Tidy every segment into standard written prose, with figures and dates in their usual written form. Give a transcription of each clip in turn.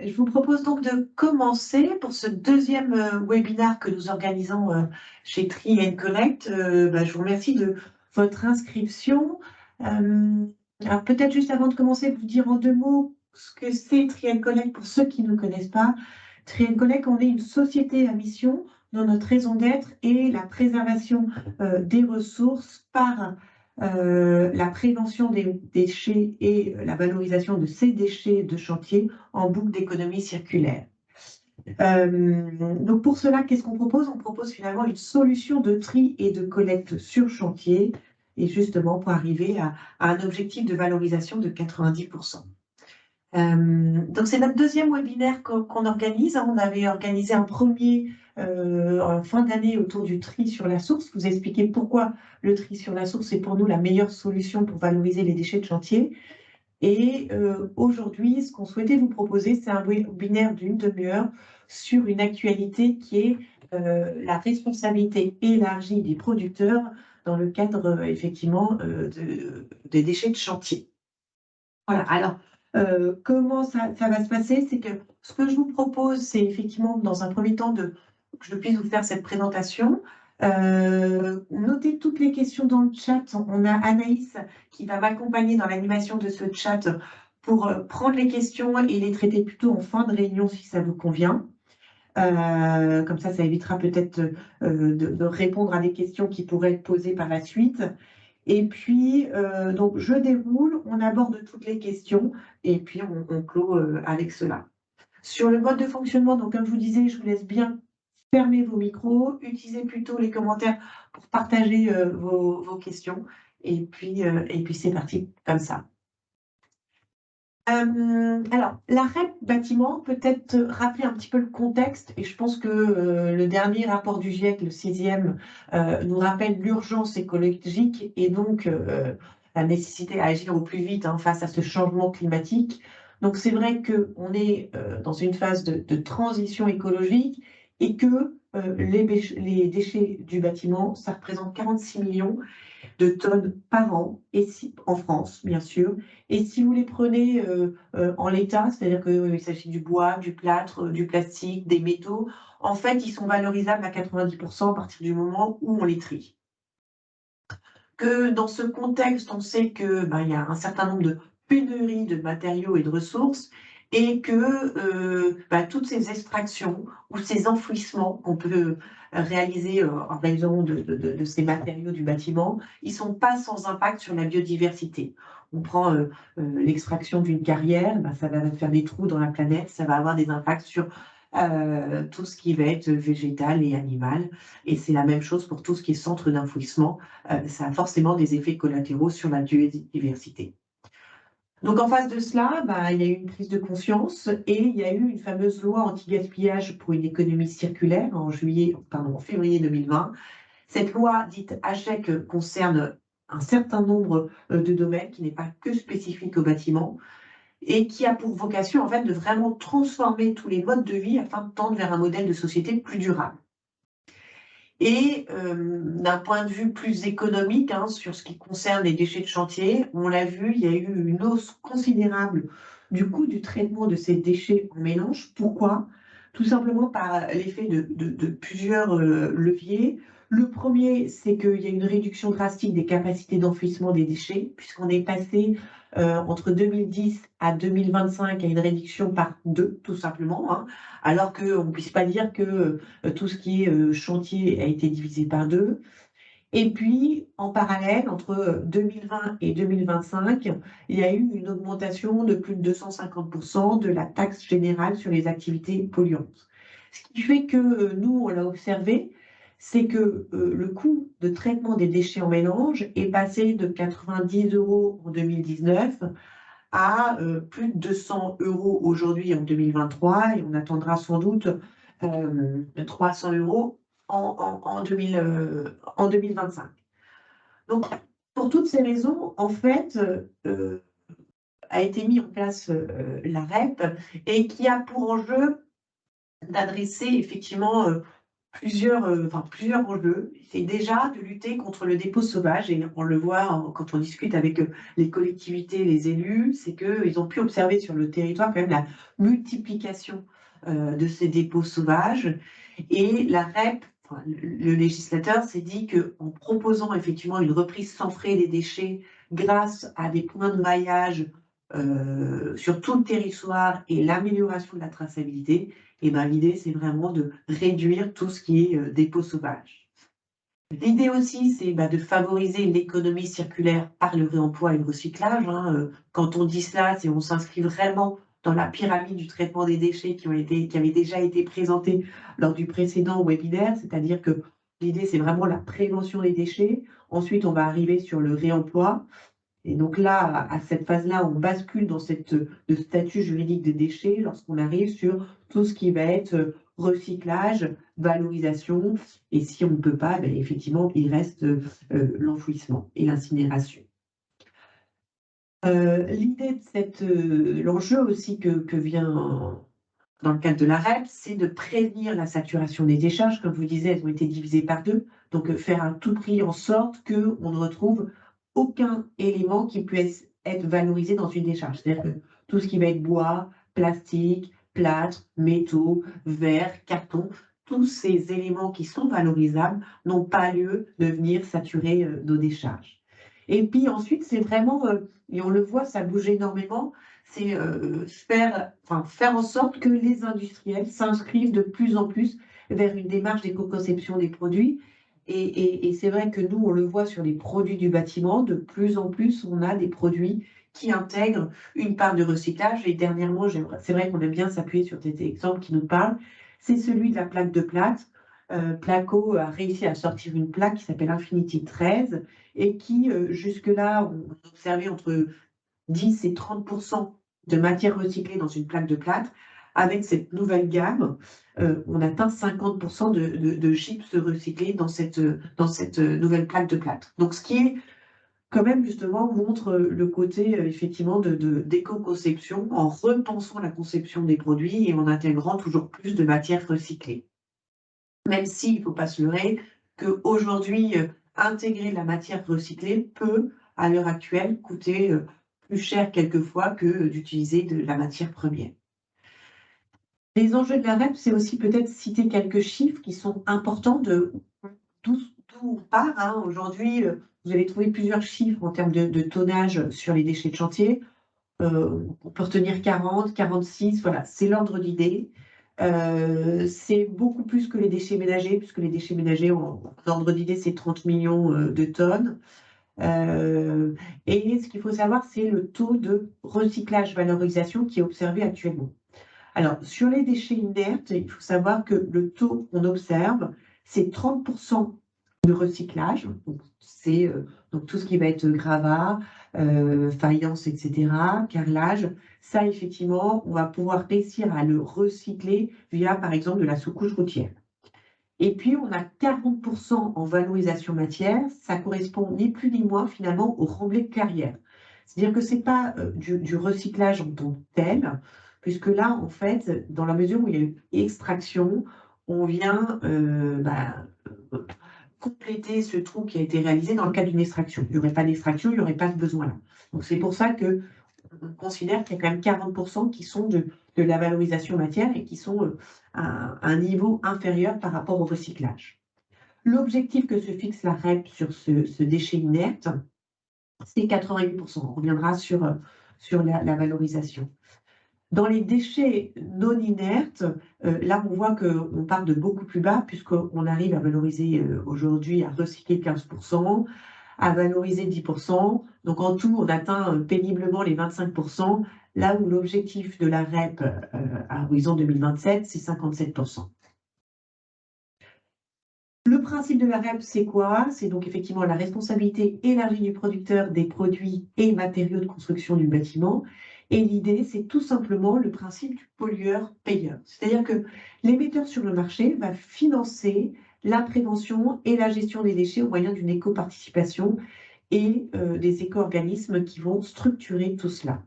Je vous propose donc de commencer pour ce deuxième webinaire que nous organisons chez Tree and Connect. Je vous remercie de votre inscription. Alors peut-être juste avant de commencer, vous dire en deux mots ce que c'est Tree and Connect pour ceux qui ne connaissent pas. Tree and Connect, on est une société à mission dont notre raison d'être est la préservation des ressources par la prévention des déchets et la valorisation de ces déchets de chantier en boucle d'économie circulaire. Donc pour cela, qu'est-ce qu'on propose? On propose finalement une solution de tri et de collecte sur chantier, et justement pour arriver à un objectif de valorisation de 90%. Donc c'est notre deuxième webinaire qu'on organise. On avait organisé un premier en fin d'année autour du tri sur la source. Vous expliquer pourquoi le tri sur la source est pour nous la meilleure solution pour valoriser les déchets de chantier. Et aujourd'hui, ce qu'on souhaitait vous proposer, c'est un webinaire d'une demi-heure sur une actualité qui est la responsabilité élargie des producteurs dans le cadre effectivement des déchets de chantier. Voilà, alors comment ça va se passer? C'est que ce que je vous propose, c'est effectivement dans un premier temps que je puisse vous faire cette présentation. Notez toutes les questions dans le chat. On a Anaïs qui va m'accompagner dans l'animation de ce chat pour prendre les questions et les traiter plutôt en fin de réunion si ça vous convient. Comme ça évitera peut-être de répondre à des questions qui pourraient être posées par la suite. Et puis, donc, je déroule, on aborde toutes les questions et puis on clôt avec cela. Sur le mode de fonctionnement, donc comme je vous disais, je vous laisse bien fermer vos micros, utilisez plutôt les commentaires pour partager vos questions. Et puis c'est parti comme ça. Alors, la REP bâtiment, peut-être rappeler un petit peu le contexte, et je pense que le dernier rapport du GIEC, le 6e, nous rappelle l'urgence écologique et donc la nécessité à agir au plus vite face à ce changement climatique. Donc, c'est vrai qu'on est dans une phase de transition écologique et que les déchets du bâtiment, ça représente 46 millions de tonnes par an, en France, bien sûr. Et si vous les prenez en l'état, c'est-à-dire qu'il s'agit du bois, du plâtre, du plastique, des métaux, en fait, ils sont valorisables à 90% à partir du moment où on les trie. Que dans ce contexte, on sait que il y a un certain nombre de pénuries de matériaux et de ressources et que toutes ces extractions ou ces enfouissements qu'on peut réaliser en raison de ces matériaux du bâtiment, ils ne sont pas sans impact sur la biodiversité. On prend l'extraction d'une carrière, ça va faire des trous dans la planète, ça va avoir des impacts sur tout ce qui va être végétal et animal. Et c'est la même chose pour tout ce qui est centre d'enfouissement. Ça a forcément des effets collatéraux sur la biodiversité. Donc en face de cela, il y a eu une prise de conscience et il y a eu une fameuse loi anti-gaspillage pour une économie circulaire en février 2020. Cette loi dite HEC concerne un certain nombre de domaines qui n'est pas que spécifique au bâtiment et qui a pour vocation en fait de vraiment transformer tous les modes de vie afin de tendre vers un modèle de société plus durable. Et d'un point de vue plus économique, sur ce qui concerne les déchets de chantier, on l'a vu, il y a eu une hausse considérable du coût du traitement de ces déchets en mélange. Pourquoi? Tout simplement par l'effet de plusieurs leviers. Le premier, c'est qu'il y a une réduction drastique des capacités d'enfouissement des déchets, puisqu'on est passé entre 2010 à 2025 à une réduction par 2, tout simplement, alors qu'on ne puisse pas dire que tout ce qui est chantier a été divisé par 2. Et puis, en parallèle, entre 2020 et 2025, il y a eu une augmentation de plus de 250% de la taxe générale sur les activités polluantes. Ce qui fait que nous, on l'a observé, c'est que le coût de traitement des déchets en mélange est passé de 90 € en 2019 à plus de 200 € aujourd'hui en 2023 et on attendra sans doute 300 € en 2025. Donc, pour toutes ces raisons, en fait, a été mis en place la REP et qui a pour enjeu d'adresser effectivement plusieurs enjeux. C'est déjà de lutter contre le dépôt sauvage et on le voit quand on discute avec les collectivités, les élus, c'est qu'ils ont pu observer sur le territoire quand même la multiplication de ces dépôts sauvages et la REP, enfin, le législateur s'est dit qu'en proposant effectivement une reprise sans frais des déchets grâce à des points de maillage sur tout le territoire et l'amélioration de la traçabilité, et ben, l'idée, c'est vraiment de réduire tout ce qui est dépôt sauvage. L'idée aussi, c'est de favoriser l'économie circulaire par le réemploi et le recyclage, hein. Quand on dit cela, c'est on s'inscrit vraiment dans la pyramide du traitement des déchets qui avait déjà été présentée lors du précédent webinaire, c'est-à-dire que l'idée, c'est vraiment la prévention des déchets. Ensuite, on va arriver sur le réemploi. Et donc là, à cette phase-là, on bascule dans le statut juridique des déchets lorsqu'on arrive sur tout ce qui va être recyclage, valorisation, et si on ne peut pas, effectivement, il reste l'enfouissement et l'incinération. L'idée de l'enjeu aussi que vient dans le cadre de la REP, c'est de prévenir la saturation des décharges. Comme je vous disais, elles ont été divisées par 2. Donc, faire à tout prix en sorte qu'on ne retrouve aucun élément qui puisse être valorisé dans une décharge. C'est-à-dire que tout ce qui va être bois, plastique, plâtre, métaux, verre, carton, tous ces éléments qui sont valorisables n'ont pas lieu de venir saturer nos décharges. Et puis ensuite, c'est vraiment, et on le voit, ça bouge énormément, c'est faire en sorte que les industriels s'inscrivent de plus en plus vers une démarche d'éco-conception des produits. Et c'est vrai que nous, on le voit sur les produits du bâtiment, de plus en plus, on a des produits qui intègrent une part de recyclage. Et dernièrement, c'est vrai qu'on aime bien s'appuyer sur cet exemple qui nous parle, c'est celui de la plaque de plâtre. Placo a réussi à sortir une plaque qui s'appelle Infinity 13 et qui, jusque-là, on observait entre 10 et 30% de matière recyclée dans une plaque de plâtre. Avec cette nouvelle gamme, on atteint 50% de chips recyclés dans cette nouvelle plaque de plâtre. Donc, ce qui est quand même justement montre le côté effectivement d'éco-conception en repensant la conception des produits et en intégrant toujours plus de matière recyclée. Même s'il ne faut pas se leurrer qu'aujourd'hui, intégrer de la matière recyclée peut, à l'heure actuelle, coûter plus cher quelquefois que d'utiliser de la matière première. Les enjeux de la REP, c'est aussi peut-être citer quelques chiffres qui sont importants d'où on part, hein. Aujourd'hui, vous allez trouver plusieurs chiffres en termes de tonnage sur les déchets de chantier. On peut retenir 40, 46, voilà, c'est l'ordre d'idée. C'est beaucoup plus que les déchets ménagers, puisque les déchets ménagers, en ordre d'idée, c'est 30 millions de tonnes. Et ce qu'il faut savoir, c'est le taux de recyclage-valorisation qui est observé actuellement. Alors, sur les déchets inertes, il faut savoir que le taux qu'on observe, c'est 30% de recyclage. Donc, c'est donc tout ce qui va être gravat, faïence, etc., carrelage. Ça, effectivement, on va pouvoir réussir à le recycler via, par exemple, de la sous-couche routière. Et puis, on a 40% en valorisation matière. Ça correspond ni plus ni moins, finalement, au remblai de carrière. C'est-à-dire que ce n'est pas du recyclage en tant que tel, puisque là, en fait, dans la mesure où il y a eu extraction, on vient compléter ce trou qui a été réalisé dans le cadre d'une extraction. Il n'y aurait pas d'extraction, il n'y aurait pas ce besoin-là. Donc, c'est pour ça qu'on considère qu'il y a quand même 40% qui sont de la valorisation matière et qui sont à un niveau inférieur par rapport au recyclage. L'objectif que se fixe la REP sur ce déchet inerte, c'est 88%. On reviendra sur la valorisation. Dans les déchets non inertes, là, on voit qu'on part de beaucoup plus bas, puisqu'on arrive à valoriser aujourd'hui, à recycler 15%, à valoriser 10%. Donc, en tout, on atteint péniblement les 25%, là où l'objectif de la REP à horizon 2027, c'est 57%. Le principe de la REP, c'est quoi? C'est donc effectivement la responsabilité élargie du producteur des produits et matériaux de construction du bâtiment. Et l'idée, c'est tout simplement le principe du pollueur-payeur. C'est-à-dire que l'émetteur sur le marché va financer la prévention et la gestion des déchets au moyen d'une éco-participation et des éco-organismes qui vont structurer tout cela.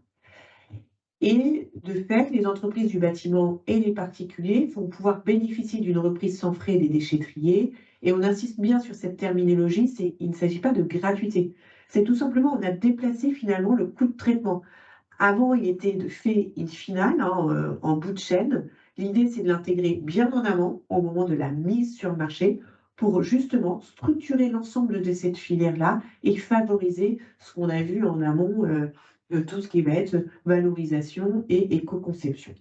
Et de fait, les entreprises du bâtiment et les particuliers vont pouvoir bénéficier d'une reprise sans frais des déchets triés. Et on insiste bien sur cette terminologie, il ne s'agit pas de gratuité. C'est tout simplement, on a déplacé finalement le coût de traitement. Avant, il était de fait in finale, hein, en bout de chaîne. L'idée, c'est de l'intégrer bien en amont, au moment de la mise sur le marché, pour justement structurer l'ensemble de cette filière-là et favoriser ce qu'on a vu en amont, de tout ce qui va être valorisation et éco-conception.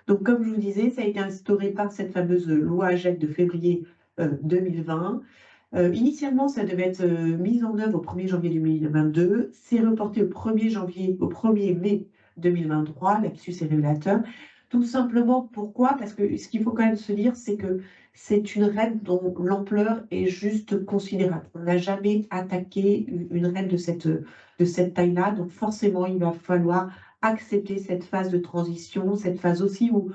Donc, comme je vous disais, ça a été instauré par cette fameuse loi AGEC de février 2020. Initialement, ça devait être mis en œuvre au 1er janvier 2022. C'est reporté au 1er mai 2023. Là-dessus, c'est révélateur. Tout simplement, pourquoi? Parce que ce qu'il faut quand même se dire, c'est que c'est une REP dont l'ampleur est juste considérable. On n'a jamais attaqué une REP de cette taille-là. Donc forcément, il va falloir accepter cette phase de transition, cette phase aussi où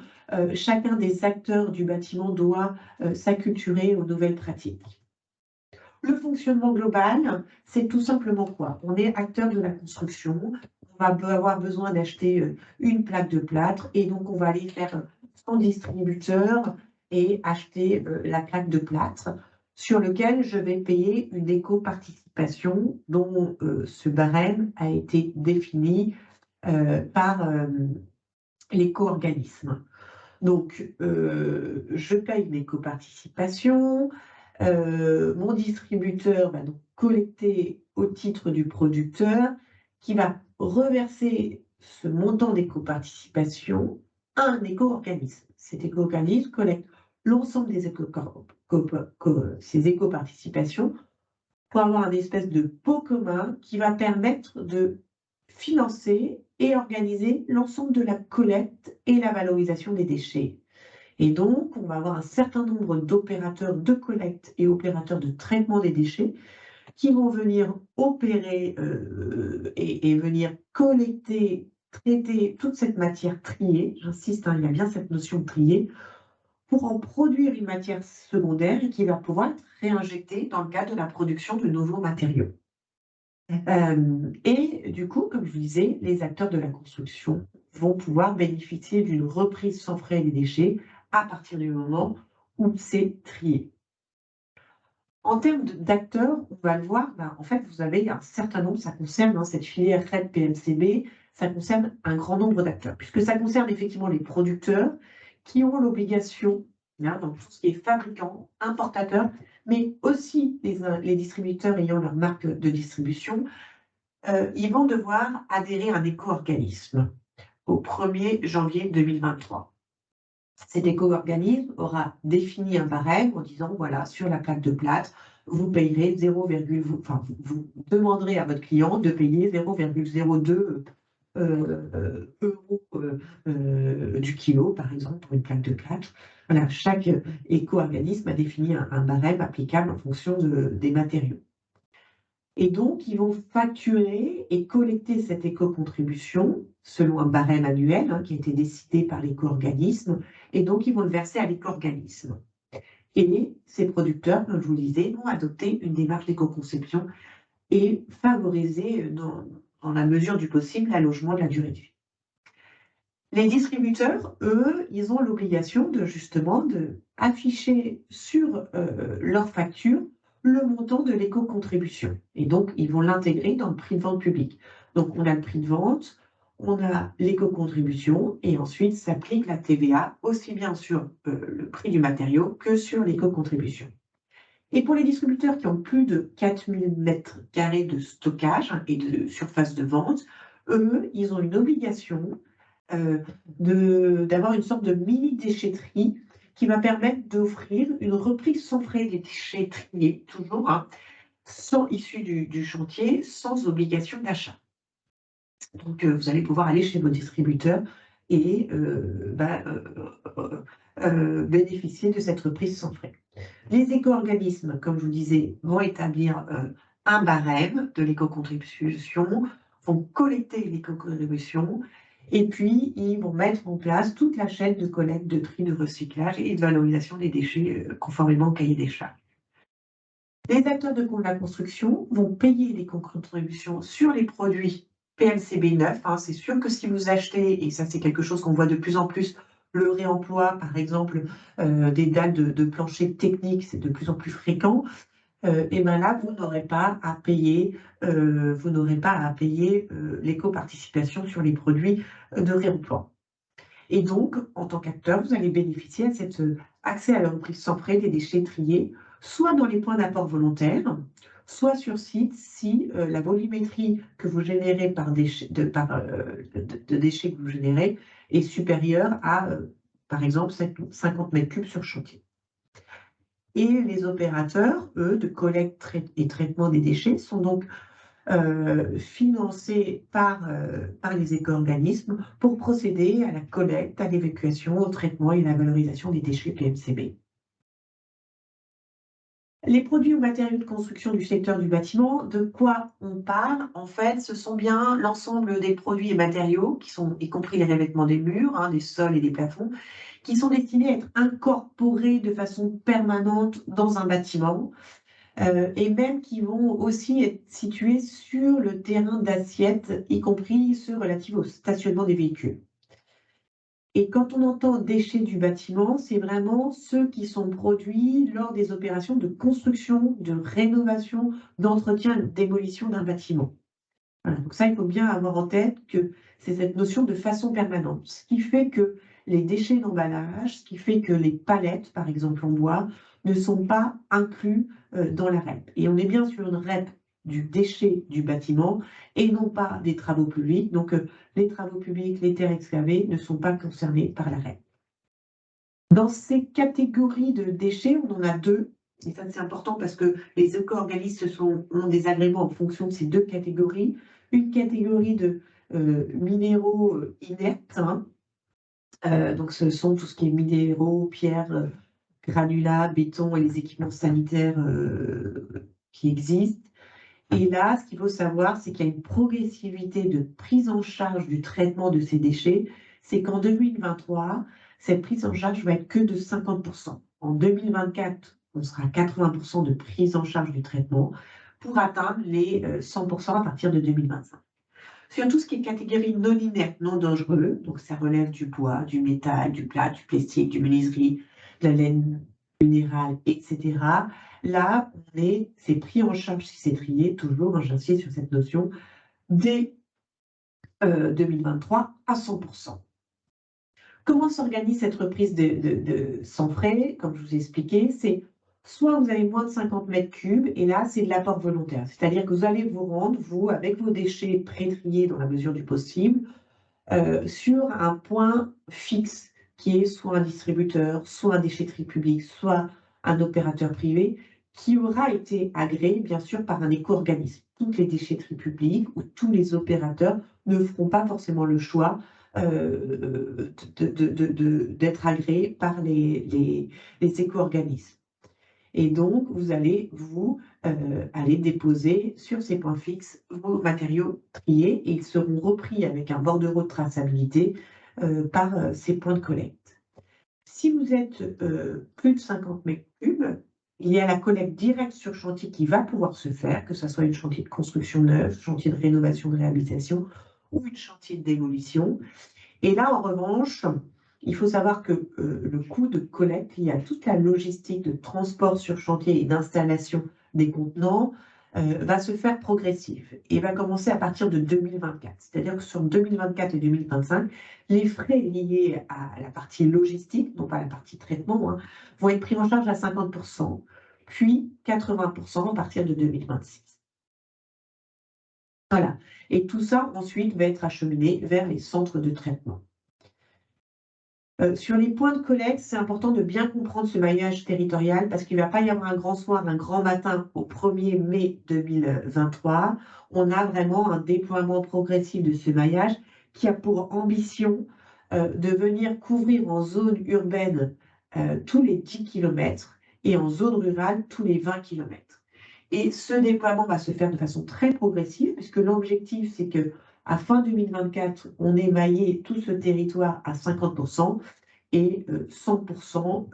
chacun des acteurs du bâtiment doit s'acculturer aux nouvelles pratiques. Le fonctionnement global, c'est tout simplement quoi? On est acteur de la construction, on va avoir besoin d'acheter une plaque de plâtre et donc on va aller faire son distributeur et acheter la plaque de plâtre sur lequel je vais payer une éco-participation dont ce barème a été défini par l'éco-organisme. Donc, je paye une éco-participation, mon distributeur va donc collecter au titre du producteur qui va reverser ce montant d'éco-participation à un éco-organisme. Cet éco-organisme collecte l'ensemble des ces éco-participations pour avoir un espèce de pot commun qui va permettre de financer et organiser l'ensemble de la collecte et la valorisation des déchets. Et donc, on va avoir un certain nombre d'opérateurs de collecte et opérateurs de traitement des déchets qui vont venir opérer et venir collecter, traiter toute cette matière triée. J'insiste, hein, il y a bien cette notion de trier, pour en produire une matière secondaire et qui va pouvoir être réinjectée dans le cadre de la production de nouveaux matériaux. Et du coup, comme je vous disais, les acteurs de la construction vont pouvoir bénéficier d'une reprise sans frais des déchets à partir du moment où c'est trié. En termes d'acteurs, on va le voir, en fait, vous avez un certain nombre, ça concerne cette filière REP PLCB, ça concerne un grand nombre d'acteurs, puisque ça concerne effectivement les producteurs qui ont l'obligation, dans tout ce qui est fabricant, importateur, mais aussi les distributeurs ayant leur marque de distribution, ils vont devoir adhérer à un éco-organisme au 1er janvier 2023. Cet éco-organisme aura défini un barème en disant, voilà, sur la plaque de plâtre, vous payerez vous demanderez à votre client de payer 0,02 euros du kilo, par exemple, pour une plaque de plâtre. Voilà, chaque éco-organisme a défini un barème applicable en fonction des matériaux. Et donc, ils vont facturer et collecter cette éco-contribution selon un barème annuel qui a été décidé par l'éco-organisme. Et donc, ils vont le verser à l'éco-organisme. Et ces producteurs, comme je vous le disais, vont adopter une démarche d'éco-conception et favoriser, dans la mesure du possible, l'allongement de la durée de vie. Les distributeurs, eux, ils ont l'obligation justement d'afficher sur leur facture le montant de l'éco-contribution. Et donc, ils vont l'intégrer dans le prix de vente public. Donc, on a le prix de vente, on a l'éco-contribution, et ensuite s'applique la TVA, aussi bien sur le prix du matériau que sur l'éco-contribution. Et pour les distributeurs qui ont plus de 4000 m² de stockage et de surface de vente, eux, ils ont une obligation d'avoir une sorte de mini-déchetterie qui va permettre d'offrir une reprise sans frais des déchets triés, toujours, sans issus du chantier, sans obligation d'achat. Donc, vous allez pouvoir aller chez vos distributeurs et bénéficier de cette reprise sans frais. Les éco-organismes, comme je vous disais, vont établir un barème de l'éco-contribution, vont collecter l'éco-contribution et puis ils vont mettre en place toute la chaîne de collecte, de tri, de recyclage et de valorisation des déchets conformément au cahier des charges. Les acteurs de la construction vont payer l'éco-contribution sur les produits PMCB neuf, hein. C'est sûr que si vous achetez, et ça c'est quelque chose qu'on voit de plus en plus, le réemploi, par exemple, des dalles de plancher techniques, c'est de plus en plus fréquent. Et ben là, vous n'aurez pas à payer, l'éco-participation sur les produits de réemploi. Et donc, en tant qu'acteur, vous allez bénéficier de cet accès à la reprise sans frais des déchets triés, soit dans les points d'apport volontaires, soit sur site si la volumétrie que vous générez de déchets que vous générez est supérieure à, par exemple, 50 mètres cubes sur chantier. Et les opérateurs, eux, de collecte et traitement des déchets sont donc financés par les éco-organismes pour procéder à la collecte, à l'évacuation, au traitement et à la valorisation des déchets PMCB. Les produits ou matériaux de construction du secteur du bâtiment, de quoi on parle? En fait, ce sont bien l'ensemble des produits et matériaux, qui sont, y compris les revêtements des murs, hein, des sols et des plafonds, qui sont destinés à être incorporés de façon permanente dans un bâtiment, et même qui vont aussi être situés sur le terrain d'assiette, y compris ceux relatifs au stationnement des véhicules. Et quand on entend déchets du bâtiment, c'est vraiment ceux qui sont produits lors des opérations de construction, de rénovation, d'entretien, de démolition d'un bâtiment. Voilà, donc ça, il faut bien avoir en tête que c'est cette notion de façon permanente. Ce qui fait que les déchets d'emballage, ce qui fait que les palettes, par exemple en bois, ne sont pas inclus dans la REP. Et on est bien sur une REP du déchet du bâtiment et non pas des travaux publics. Donc les travaux publics, les terres excavées ne sont pas concernés par la REP. Dans ces catégories de déchets, on en a deux. Et ça, c'est important parce que les éco-organismes ont des agréments en fonction de ces deux catégories. Une catégorie de minéraux inertes, hein. Donc, ce sont tout ce qui est minéraux, pierres, granulats, béton et les équipements sanitaires qui existent. Et là, ce qu'il faut savoir, c'est qu'il y a une progressivité de prise en charge du traitement de ces déchets. C'est qu'en 2023, cette prise en charge va être que de 50%. En 2024, on sera à 80% de prise en charge du traitement pour atteindre les 100% à partir de 2025. Sur tout ce qui est catégorie non inerte, non dangereux, donc ça relève du bois, du métal, du plat, du plastique, du menuiserie, de la laine minérale, etc. Là, c'est pris en charge si c'est trié, toujours, hein, j'insiste sur cette notion, dès 2023 à 100%. Comment s'organise cette reprise sans frais? Comme je vous ai expliqué, c'est soit vous avez moins de 50 mètres cubes, et là, c'est de l'apport volontaire. C'est-à-dire que vous allez vous rendre, vous, avec vos déchets pré-triés dans la mesure du possible, sur un point fixe qui est soit un distributeur, soit un déchetterie publique, soit un opérateur privé, qui aura été agréé, bien sûr, par un éco-organisme. Toutes les déchetteries publiques ou tous les opérateurs ne feront pas forcément le choix d'être agréés par les éco-organismes. Et donc, vous allez aller déposer sur ces points fixes vos matériaux triés et ils seront repris avec un bordereau de traçabilité par ces points de collecte. Si vous êtes plus de 50 mètres cubes, il y a la collecte directe sur chantier qui va pouvoir se faire, que ce soit une chantier de construction neuve, chantier de rénovation, de réhabilitation ou une chantier de démolition. Et là, en revanche, il faut savoir que le coût de collecte lié à toute la logistique de transport sur chantier et d'installation des contenants va se faire progressif et va commencer à partir de 2024. C'est-à-dire que sur 2024 et 2025, les frais liés à la partie logistique, non pas la partie traitement, hein, vont être pris en charge à 50%, puis 80% à partir de 2026. Voilà. Et tout ça, ensuite, va être acheminé vers les centres de traitement. Sur les points de collecte, c'est important de bien comprendre ce maillage territorial parce qu'il ne va pas y avoir un grand soir, un grand matin au 1er mai 2023. On a vraiment un déploiement progressif de ce maillage qui a pour ambition de venir couvrir en zone urbaine tous les 10 km et en zone rurale tous les 20 km. Et ce déploiement va se faire de façon très progressive puisque l'objectif, c'est que à fin 2024, on ait maillé tout ce territoire à 50% et 100%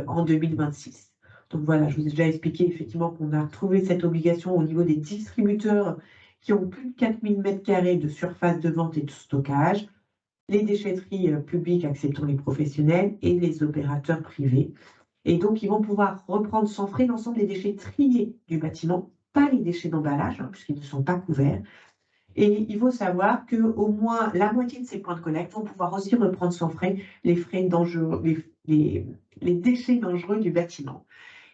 en 2026. Donc voilà, je vous ai déjà expliqué effectivement qu'on a trouvé cette obligation au niveau des distributeurs qui ont plus de 4000 m² de surface de vente et de stockage, les déchetteries publiques acceptant les professionnels et les opérateurs privés. Et donc, ils vont pouvoir reprendre sans frais l'ensemble des déchets triés du bâtiment, pas les déchets d'emballage, puisqu'ils ne sont pas couverts. Et il faut savoir qu'au moins la moitié de ces points de collecte vont pouvoir aussi reprendre sans frais les frais dangereux, les déchets dangereux du bâtiment.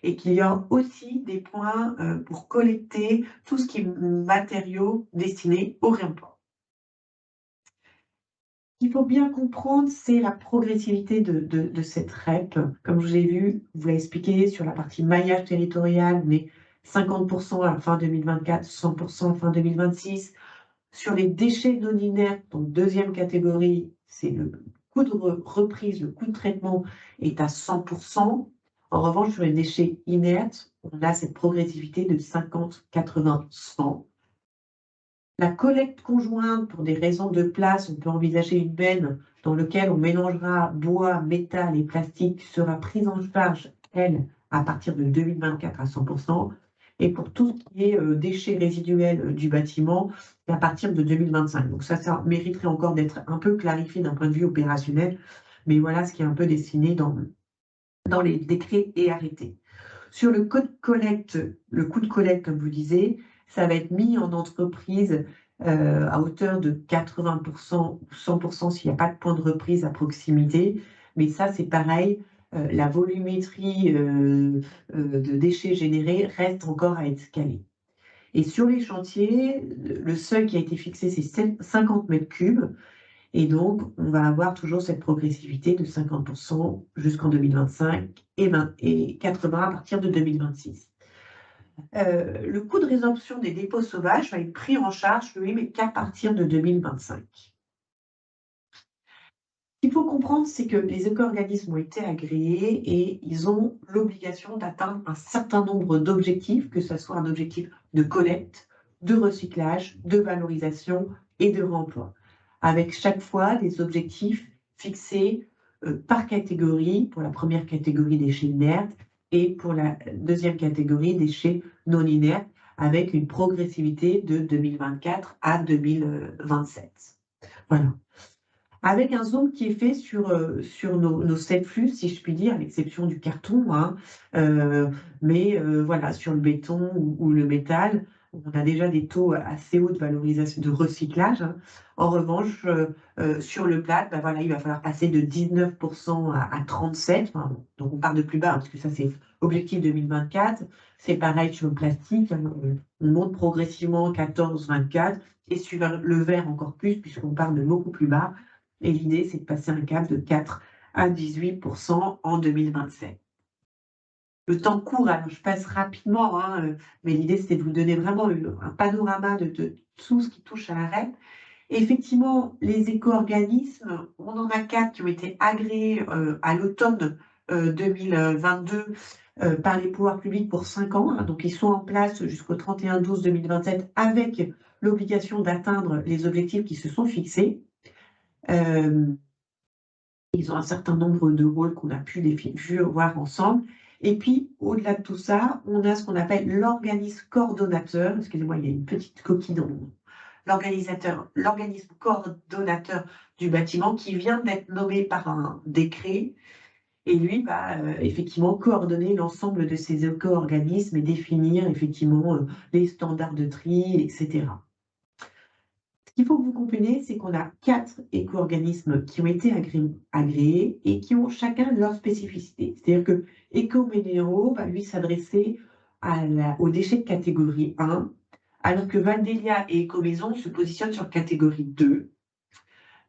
Et qu'il y a aussi des points pour collecter tout ce qui est matériaux destinés au réemploi. Ce qu'il faut bien comprendre, c'est la progressivité de cette REP. Comme je vous l'ai vu, vous l'avez expliqué sur la partie maillage territorial, on est 50% à la fin 2024, 100% à la fin 2026. Sur les déchets non inertes, donc deuxième catégorie, c'est le coût de reprise, le coût de traitement est à 100%. En revanche, sur les déchets inertes, on a cette progressivité de 50, 80, 100. La collecte conjointe, pour des raisons de place, on peut envisager une benne dans laquelle on mélangera bois, métal et plastique, sera prise en charge, elle, à partir de 2024 à 100%. Et pour tout ce qui est déchets résiduels du bâtiment, à partir de 2025. Donc ça mériterait encore d'être un peu clarifié d'un point de vue opérationnel. Mais voilà ce qui est un peu dessiné dans les décrets et arrêtés. Sur le coût de collecte, comme vous disiez, ça va être mis en entreprise à hauteur de 80% ou 100% s'il n'y a pas de point de reprise à proximité. Mais ça, c'est pareil, la volumétrie de déchets générés reste encore à être calée. Et sur les chantiers, le seuil qui a été fixé, c'est 50 m3. Et donc, on va avoir toujours cette progressivité de 50% jusqu'en 2025 et 80 à partir de 2026. Le coût de résorption des dépôts sauvages va être pris en charge, lui, mais qu'à partir de 2025. Ce qu'il faut comprendre, c'est que les éco-organismes ont été agréés et ils ont l'obligation d'atteindre un certain nombre d'objectifs, que ce soit un objectif de collecte, de recyclage, de valorisation et de réemploi, avec chaque fois des objectifs fixés par catégorie, pour la première catégorie déchets inertes et pour la deuxième catégorie déchets non inertes, avec une progressivité de 2024 à 2027. Voilà. Avec un zoom qui est fait sur nos 7 flux, si je puis dire, à l'exception du carton, hein. Voilà, sur le béton ou le métal, on a déjà des taux assez hauts de valorisation, de recyclage, hein. En revanche, sur le plat, ben voilà, il va falloir passer de 19% à 37%. Enfin, bon, donc on part de plus bas, hein, parce que ça, c'est objectif 2024. C'est pareil sur le plastique, hein, on monte progressivement 14, 24, et sur le verre encore plus, puisqu'on part de beaucoup plus bas. Et l'idée, c'est de passer un cap de 4 à 18% en 2027. Le temps court, alors je passe rapidement, hein, mais l'idée, c'est de vous donner vraiment un panorama de tout ce qui touche à la REP. Et effectivement, les éco-organismes, on en a 4 qui ont été agréés à l'automne 2022 par les pouvoirs publics pour 5 ans. Hein, donc, ils sont en place jusqu'au 31/12/2027 avec l'obligation d'atteindre les objectifs qui se sont fixés. Ils ont un certain nombre de rôles qu'on a pu voir ensemble. Et puis, au-delà de tout ça, on a ce qu'on appelle l'organisme coordonnateur. Excusez-moi, il y a une petite coquille dans l'organisme coordonnateur du bâtiment qui vient d'être nommé par un décret. Et lui va effectivement coordonner l'ensemble de ces éco-organismes et définir effectivement les standards de tri, etc. Ce qu'il faut que vous compreniez, c'est qu'on a 4 éco-organismes qui ont été agréés et qui ont chacun leur spécificité. C'est-à-dire que Ecoménéo va lui s'adresser aux déchets de catégorie 1, alors que Vandelia et Ecomaison se positionnent sur catégorie 2.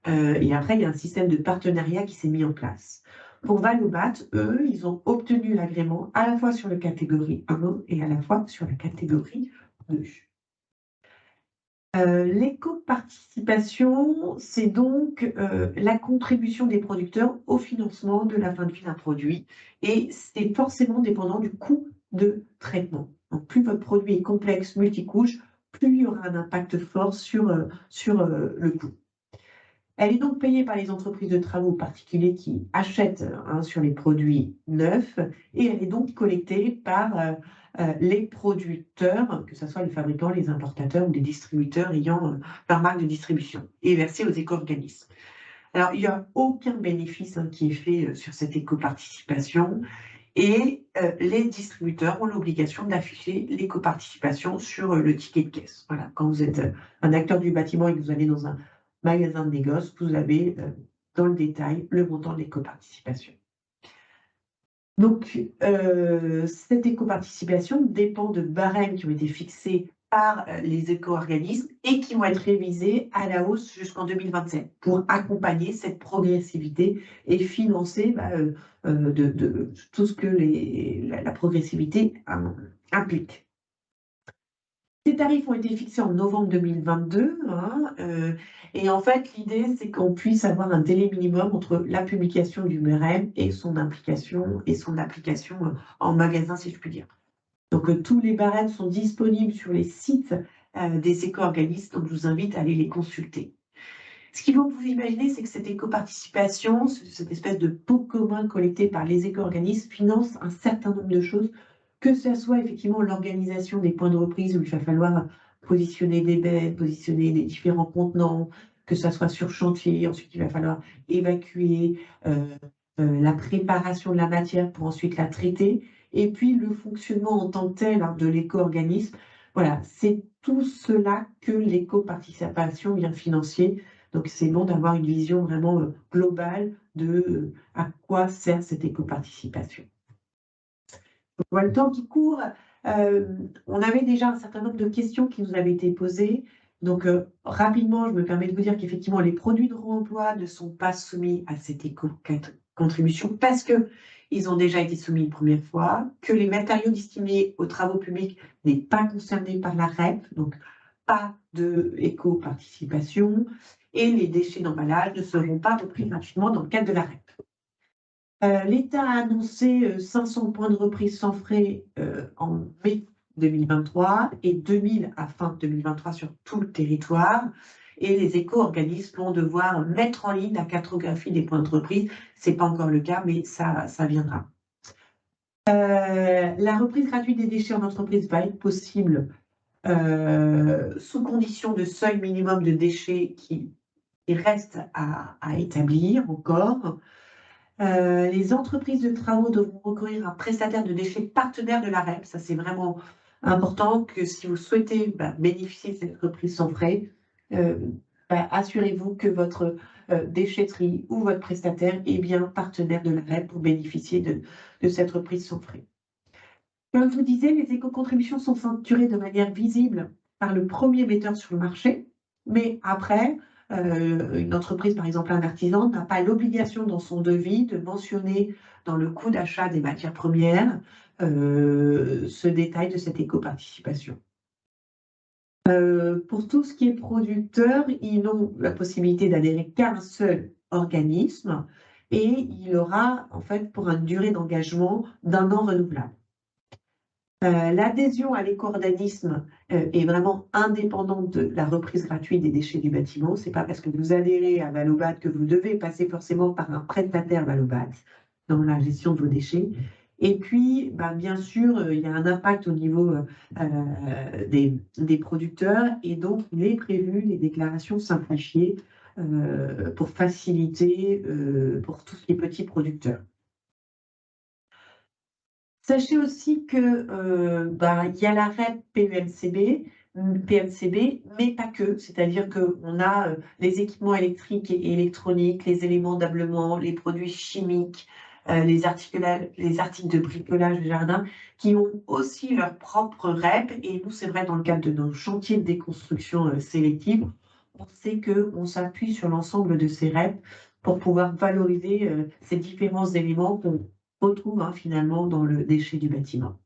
Et après, il y a un système de partenariat qui s'est mis en place. Pour Valobat, eux, ils ont obtenu l'agrément à la fois sur la catégorie 1 et à la fois sur la catégorie 2. L'éco-participation, c'est donc la contribution des producteurs au financement de la fin de vie d'un produit et c'est forcément dépendant du coût de traitement. Donc, plus votre produit est complexe, multicouche, plus il y aura un impact fort sur le coût. Elle est donc payée par les entreprises de travaux particuliers qui achètent sur les produits neufs et elle est donc collectée par les producteurs, que ce soit les fabricants, les importateurs ou les distributeurs ayant leur marque de distribution et versée aux éco-organismes. Alors, il n'y a aucun bénéfice qui est fait sur cette éco-participation et les distributeurs ont l'obligation d'afficher l'éco-participation sur le ticket de caisse. Voilà, quand vous êtes un acteur du bâtiment et que vous allez dans un magasin de négoce, vous avez dans le détail le montant de l'éco-participation. Donc, cette éco-participation dépend de barèmes qui ont été fixés par les éco-organismes et qui vont être révisés à la hausse jusqu'en 2027 pour accompagner cette progressivité et financer de tout ce que la progressivité implique. Ces tarifs ont été fixés en novembre 2022, et en fait, l'idée, c'est qu'on puisse avoir un délai minimum entre la publication du barème et son application en magasin, si je puis dire. Donc, tous les barèmes sont disponibles sur les sites des éco-organismes, donc je vous invite à aller les consulter. Ce qu'il faut vous imaginer, c'est que cette éco-participation, cette espèce de pot commun collecté par les éco-organismes, finance un certain nombre de choses, que ce soit effectivement l'organisation des points de reprise où il va falloir positionner des bêtes, positionner les différents contenants, que ça soit sur chantier, ensuite il va falloir évacuer la préparation de la matière pour ensuite la traiter, et puis le fonctionnement en tant que tel de l'éco-organisme. Voilà, c'est tout cela que l'éco-participation vient financer. Donc, c'est bon d'avoir une vision vraiment globale de à quoi sert cette éco-participation. On voit le temps qui court. On avait déjà un certain nombre de questions qui nous avaient été posées. Donc, rapidement, je me permets de vous dire qu'effectivement, les produits de réemploi ne sont pas soumis à cette éco-contribution parce qu'ils ont déjà été soumis une première fois, que les matériaux destinés aux travaux publics n'est pas concernés par la REP, donc pas de éco-participation, et les déchets d'emballage ne seront pas repris gratuitement dans le cadre de la REP. L'État a annoncé 500 points de reprise sans frais en mai 2023 et 2000 à fin 2023 sur tout le territoire. Et les éco-organismes vont devoir mettre en ligne la cartographie des points de reprise. Ce n'est pas encore le cas, mais ça viendra. La reprise gratuite des déchets en entreprise va être possible sous condition de seuil minimum de déchets qui reste à établir encore. Les entreprises de travaux devront recourir à un prestataire de déchets partenaire de la REP. Ça, c'est vraiment important que si vous souhaitez bénéficier de cette reprise sans frais, assurez-vous que votre déchetterie ou votre prestataire est bien partenaire de la REP pour bénéficier de cette reprise sans frais. Comme je vous disais, les éco-contributions sont facturées de manière visible par le premier metteur sur le marché, mais après, une entreprise, par exemple un artisan, n'a pas l'obligation dans son devis de mentionner dans le coût d'achat des matières premières ce détail de cette éco-participation. Pour tout ce qui est producteur, ils n'ont la possibilité d'adhérer qu'à un seul organisme et il aura en fait pour une durée d'engagement d'1 an renouvelable. L'adhésion à l'éco-organisme est vraiment indépendante de la reprise gratuite des déchets du bâtiment. Ce n'est pas parce que vous adhérez à Valobat que vous devez passer forcément par un prestataire Valobat dans la gestion de vos déchets. Et puis, bien sûr, il y a un impact au niveau des producteurs et donc il est prévu les déclarations simplifiées pour faciliter pour tous les petits producteurs. Sachez aussi que il y a la REP PMCB, mais pas que. C'est-à-dire qu'on a les équipements électriques et électroniques, les éléments d'ameublement, les produits chimiques, les articles de bricolage de jardin, qui ont aussi leur propre REP. Et nous, c'est vrai, dans le cadre de nos chantiers de déconstruction sélective, on sait qu'on s'appuie sur l'ensemble de ces REP pour pouvoir valoriser ces différents éléments qu'on retrouve finalement dans le déchet du bâtiment.